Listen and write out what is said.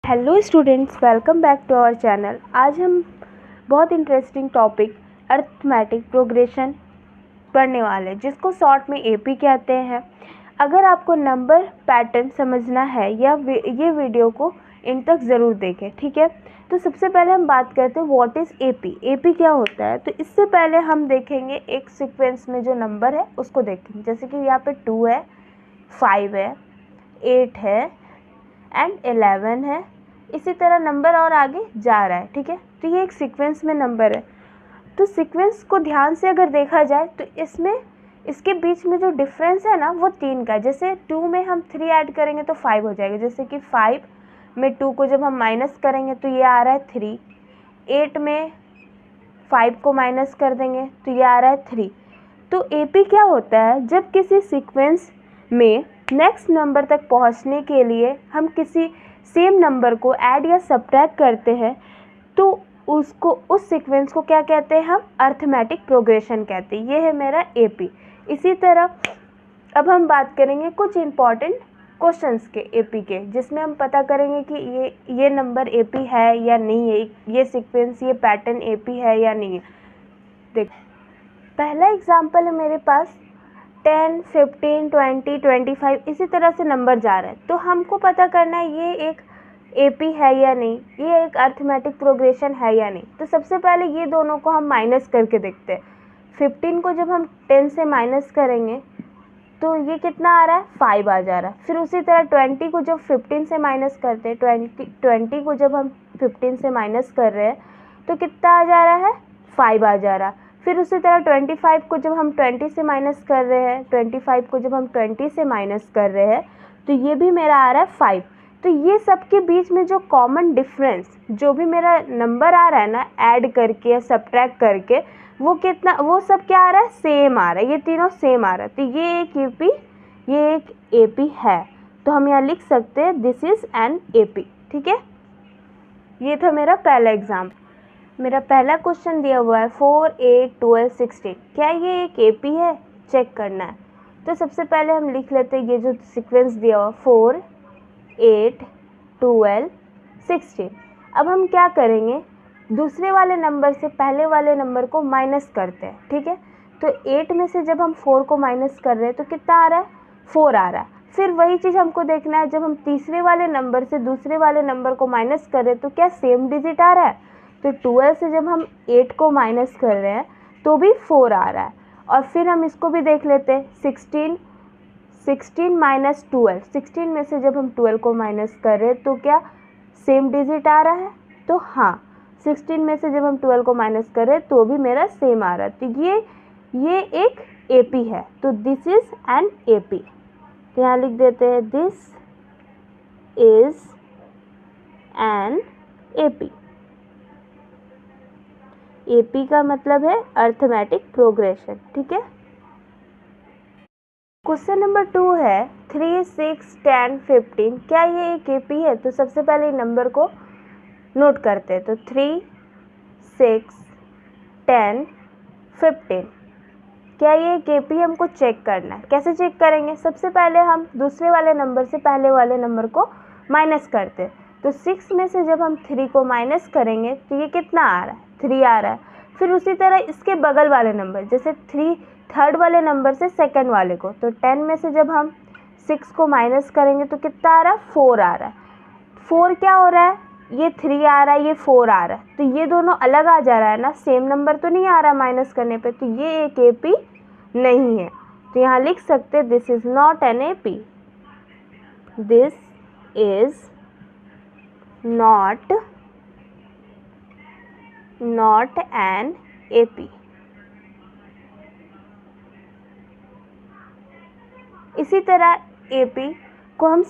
Hello students, welcome back to our channel. आज हम बहुत इंटरेस्टिंग टॉपिक अरिथमेटिक प्रोग्रेशन पढ़ने वाले हैं, जिसको शॉर्ट में एपी कहते हैं। अगर आपको नंबर पैटर्न समझना है या ये वीडियो को इन तक ज़रूर देखें, ठीक है। तो सबसे पहले हम बात करते हैं व्हाट इज़ एपी। एपी क्या होता है, तो इससे पहले हम देखेंगे एक सीक्वेंस में जो नंबर है उसको देखेंगे। जैसे कि यहाँ पे 2 है, 5 है, 8 है एंड 11 है। इसी तरह नंबर और आगे जा रहा है, ठीक है। तो ये एक सीक्वेंस में नंबर है। तो सीक्वेंस को ध्यान से अगर देखा जाए तो इसमें इसके बीच में जो डिफरेंस है ना वो 3 का है। जैसे 2 में हम 3 ऐड करेंगे तो 5 हो जाएगा। जैसे कि 5 में 2 को जब हम माइनस करेंगे तो ये आ रहा है 3। 8 में 5 को माइनस कर देंगे तो ये आ रहा है 3। तो एपी क्या होता है, जब किसी सीक्वेंस में नेक्स्ट नंबर तक पहुंचने के लिए हम किसी सेम नंबर को ऐड या सब्ट्रैक्ट करते हैं तो उसको उस सीक्वेंस को क्या कहते हैं, हम अरिथमेटिक प्रोग्रेशन कहते हैं। ये है मेरा एपी। इसी तरह अब हम बात करेंगे कुछ इम्पॉर्टेंट क्वेश्चंस के एपी के, जिसमें हम पता करेंगे कि ये नंबर एपी है या नहीं है, ये सीक्वेंस ये पैटर्न एपी है या नहीं है। देख, पहला एग्जांपल है मेरे पास 10, 15, 20, 25 इसी तरह से नंबर जा रहा है। तो हमको पता करना है ये एक एपी है या नहीं, ये एक अरिथमेटिक प्रोग्रेशन है या नहीं। तो सबसे पहले ये दोनों को हम माइनस करके देखते हैं। 15 को जब हम 10 से माइनस करेंगे तो ये कितना आ रहा है, 5 आ जा रहा है। फिर उसी तरह 20 को जब 15 से माइनस करते हैं, 20 को जब हम 15 से माइनस कर रहे हैं तो कितना आ जा रहा है, 5 आ जा रहा है। फिर उसी तरह 25 को जब हम 20 से माइनस कर रहे हैं, 25 को जब हम 20 से माइनस कर रहे हैं तो ये भी मेरा आ रहा है 5। तो ये सब के बीच में जो कॉमन डिफरेंस, जो भी मेरा नंबर आ रहा है ना ऐड करके या सब्ट्रैक्ट करके, वो कितना, वो सब क्या आ रहा है, सेम आ रहा है। ये तीनों सेम आ रहा है। तो ये एक एपी, ये एक एपी है। तो हम यहाँ लिख सकते हैं दिस इज एन एपी, ठीक है। ये था मेरा पहला एग्जाम्पल। मेरा पहला क्वेश्चन दिया हुआ है 4, 8, 12, 16। क्या ये एक एपी है, चेक करना है। तो सबसे पहले हम लिख लेते हैं ये जो सीक्वेंस दिया हुआ 4, 8, 12, 16। अब हम क्या करेंगे, दूसरे वाले नंबर से पहले वाले नंबर को माइनस करते हैं, ठीक है। तो 8 में से जब हम 4 को माइनस कर रहे हैं तो कितना आ रहा है, 4 आ रहा है। फिर वही चीज़ हमको देखना है, जब हम तीसरे वाले नंबर से दूसरे वाले नंबर को माइनस कर रहे हैं तो क्या सेम डिजिट आ रहा है। तो 12 से जब हम 8 को माइनस कर रहे हैं तो भी 4 आ रहा है। और फिर हम इसको भी देख लेते हैं, 16 माइनस 12, 16 में से जब हम 12 को माइनस कर रहे हैं तो क्या सेम डिजिट आ रहा है। तो हाँ, 16 में से जब हम 12 को माइनस कर रहे हैं तो भी मेरा सेम आ रहा है। तो ये एक एपी है। तो दिस इज एन एपी। तो यहाँ लिख देते हैं this is an AP. AP का मतलब है अरिथमेटिक प्रोग्रेशन, ठीक है। क्वेश्चन नंबर 2 है 3, 6, 10, 15। क्या ये एक एपी है। तो सबसे पहले नंबर को नोट करते हैं। तो 3, 6, 10, 15। क्या ये एक एपी, हमको चेक करना है। कैसे चेक करेंगे, सबसे पहले हम दूसरे वाले नंबर से पहले वाले नंबर को माइनस करते हैं। तो 6 में से जब हम 3 को माइनस करेंगे तो ये कितना आ रहा है, 3 आ रहा है। फिर उसी तरह इसके बगल वाले नंबर, जैसे 3 थर्ड वाले नंबर से सेकंड वाले को, तो 10 में से जब हम 6 को माइनस करेंगे तो कितना आ रहा है, 4 आ रहा है। 4 क्या हो रहा है, ये 3 आ रहा है, ये 4 आ रहा है। तो ये दोनों अलग आ जा रहा है ना, सेम नंबर तो नहीं आ रहा माइनस करने पे। तो ये एक एपी नहीं है। तो यहाँ लिख सकते this is not an AP. This is not an AP. इसी तरह एपी को हम